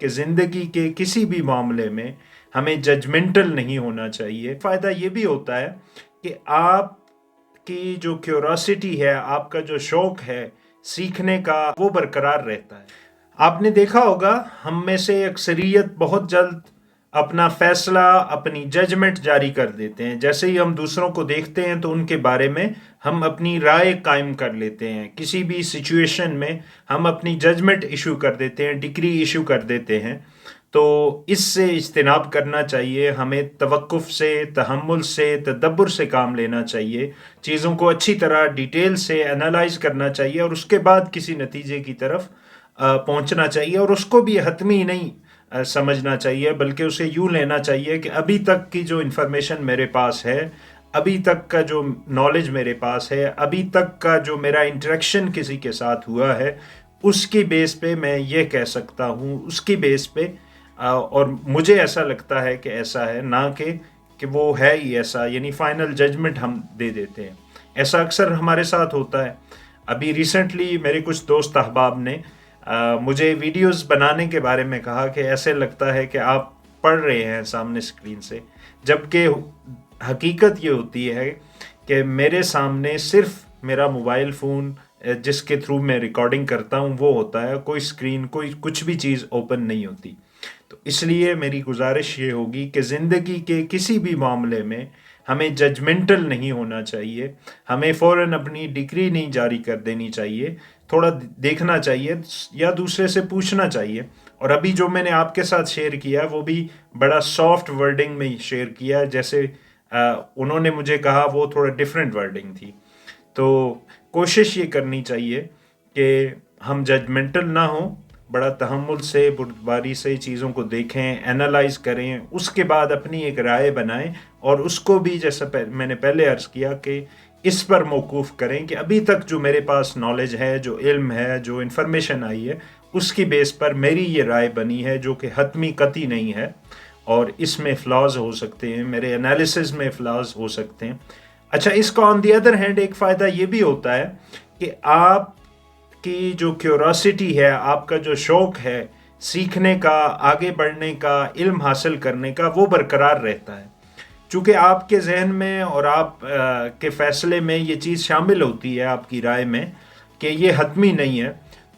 کہ ज़िंदगी के किसी भी मामले में हमें जजमेंटल नहीं होना चाहिए। फ़ायदा ये भी होता है कि आपकी जो क्यूरोसिटी है, आपका जो शौक़ है सीखने का, वो बरकरार रहता है। आपने देखा होगा हम में से अक्सरियत बहुत जल्द अपना फैसला, अपनी जजमेंट जारी कर देते हैं। जैसे ही हम दूसरों को देखते हैं तो उनके बारे में हम अपनी राय कायम कर लेते हैं। किसी भी सिचुएशन में हम अपनी जजमेंट इशू कर देते हैं, डिक्री इशू कर देते हैं। तो इससे इज्तिनाब करना चाहिए। हमें तवक्कुफ़ से, तहम्मुल से, तदब्बुर से काम लेना चाहिए। चीज़ों को अच्छी तरह डिटेल से एनालाइज करना चाहिए और उसके बाद किसी नतीजे की तरफ पहुंचना चाहिए। और उसको भी हतमी नहीं समझना चाहिए, बल्कि उसे यूँ लेना चाहिए कि अभी तक की जो इन्फॉर्मेशन मेरे पास है, अभी तक का जो नॉलेज मेरे पास है, अभी तक का जो मेरा इंटरेक्शन किसी के साथ हुआ है, उसकी बेस पे मैं ये कह सकता हूँ, उसकी बेस पे और मुझे ऐसा लगता है कि ऐसा है, ना कि वो है ही ऐसा, यानी फाइनल जजमेंट हम दे देते हैं। ऐसा अक्सर हमारे साथ होता है। अभी रिसेंटली मेरे कुछ दोस्त अहबाब ने मुझे वीडियोस बनाने के बारे में कहा कि ऐसे लगता है कि आप पढ़ रहे हैं सामने स्क्रीन से, जबकि हकीकत ये होती है कि मेरे सामने सिर्फ मेरा मोबाइल फ़ोन जिसके थ्रू मैं रिकॉर्डिंग करता हूँ वो होता है, कोई स्क्रीन, कोई कुछ भी चीज़ ओपन नहीं होती। तो इसलिए मेरी गुजारिश ये होगी कि ज़िंदगी के किसी भी मामले में हमें जजमेंटल नहीं होना चाहिए। हमें फ़ौरन अपनी डिग्री नहीं जारी कर देनी चाहिए। थोड़ा देखना चाहिए या दूसरे से पूछना चाहिए। और अभी जो मैंने आपके साथ शेयर किया वो भी बड़ा सॉफ्ट वर्डिंग में शेयर किया, जैसे उन्होंने मुझे कहा वो थोड़ा डिफरेंट वर्डिंग थी। तो कोशिश ये करनी चाहिए कि हम जजमेंटल ना हों, बड़ा तहम्मुल से, बुर्दबारी से चीज़ों को देखें, एनालाइज करें, उसके बाद अपनी एक राय बनाएं और उसको भी जैसा मैंने पहले अर्ज़ किया कि इस पर मौकूफ़ करें कि अभी तक जो मेरे पास नॉलेज है, जो इल्म है, जो इन्फॉर्मेशन आई है, उसकी बेस पर मेरी ये राय बनी है जो कि हतमी कतई नहीं है और इसमें फ़्लॉज़ हो सकते हैं, मेरे एनालिसिस में फ़्लॉज़ हो सकते हैं। अच्छा, इसका ऑन दी अदर हैंड एक फ़ायदा ये भी होता है कि आपकी जो क्यूरोसिटी है, आपका जो शौक़ है सीखने का, आगे बढ़ने का, इल्म हासिल करने का, वो बरकरार रहता है। चूँकि आपके जहन में और आप के फ़ैसले में ये चीज़ शामिल होती है, आपकी राय में, कि ये हतमी नहीं है,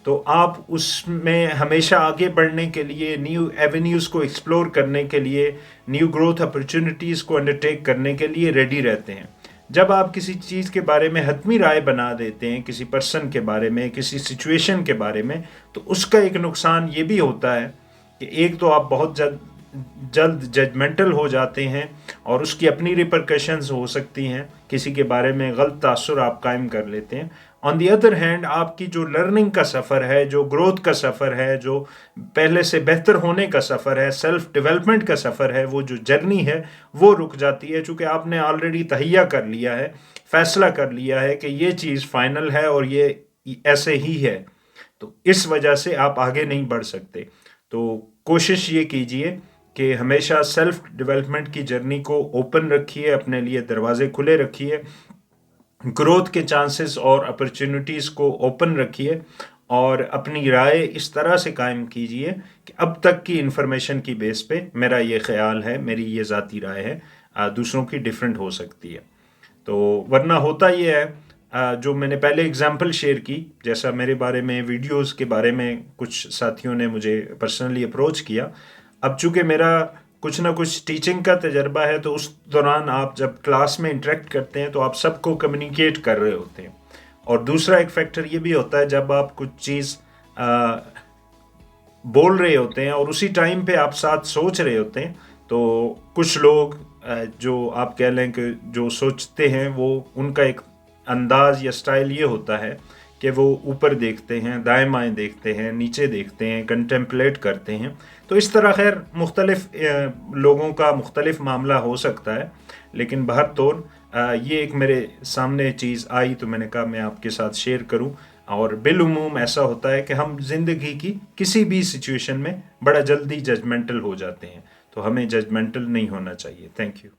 तो आप उसमें हमेशा आगे बढ़ने के लिए, न्यू एवेन्यूज़ को एक्सप्लोर करने के लिए, न्यू ग्रोथ अपॉर्चुनिटीज़ को अंडरटेक करने के लिए रेडी रहते हैं। जब आप किसी चीज़ के बारे में हतमी राय बना देते हैं, किसी पर्सन के बारे में, किसी सिचुएशन के बारे में, तो उसका एक नुकसान ये भी होता है कि एक तो आप बहुत जल्द जजमेंटल हो जाते हैं और उसकी अपनी रिपरकशंस हो सकती हैं, किसी के बारे में गलत तासुर आप कायम कर लेते हैं। ऑन दी अदर हैंड आपकी जो लर्निंग का सफ़र है, जो ग्रोथ का सफ़र है, जो पहले से बेहतर होने का सफ़र है, सेल्फ डेवलपमेंट का सफ़र है, वो जो जर्नी है वो रुक जाती है, चूँकि आपने ऑलरेडी तहैया कर लिया है, फ़ैसला कर लिया है कि ये चीज़ फ़ाइनल है और ये ऐसे ही है। तो इस वजह से आप आगे नहीं बढ़ सकते। तो कोशिश ये कीजिए कि हमेशा सेल्फ डेवलपमेंट की जर्नी को ओपन रखिए, अपने लिए दरवाजे खुले रखिए, ग्रोथ के चांसेस और अपॉर्चुनिटीज़ को ओपन रखिए और अपनी राय इस तरह से कायम कीजिए कि अब तक की इन्फॉर्मेशन की बेस पे मेरा ये ख्याल है, मेरी ये ज़ाती राय है, दूसरों की डिफरेंट हो सकती है। तो वरना होता ये है, जो मैंने पहले एग्जांपल शेयर की, जैसा मेरे बारे में वीडियोस के बारे में कुछ साथियों ने मुझे पर्सनली अप्रोच किया। अब चूँकि मेरा कुछ ना कुछ टीचिंग का तजर्बा है, तो उस दौरान आप जब क्लास में इंटरेक्ट करते हैं तो आप सबको कम्युनिकेट कर रहे होते हैं। और दूसरा एक फैक्टर ये भी होता है, जब आप कुछ चीज़ बोल रहे होते हैं और उसी टाइम पे आप साथ सोच रहे होते हैं, तो कुछ लोग जो आप कह लें कि जो सोचते हैं, वो उनका एक अंदाज़ या स्टाइल ये होता है कि वो ऊपर देखते हैं, दाएं बाएं देखते हैं, नीचे देखते हैं, कंटेम्पलेट करते हैं। तो इस तरह खैर मुख्तलिफ लोगों का मुख्तलिफ मामला हो सकता है, लेकिन बहरतौर ये एक मेरे सामने चीज़ आई तो मैंने कहा मैं आपके साथ शेयर करूं। और बिलउमूम ऐसा होता है कि हम ज़िंदगी की किसी भी सिचुएशन में बड़ा जल्दी जजमेंटल हो जाते हैं, तो हमें जजमेंटल नहीं होना चाहिए। Thank you.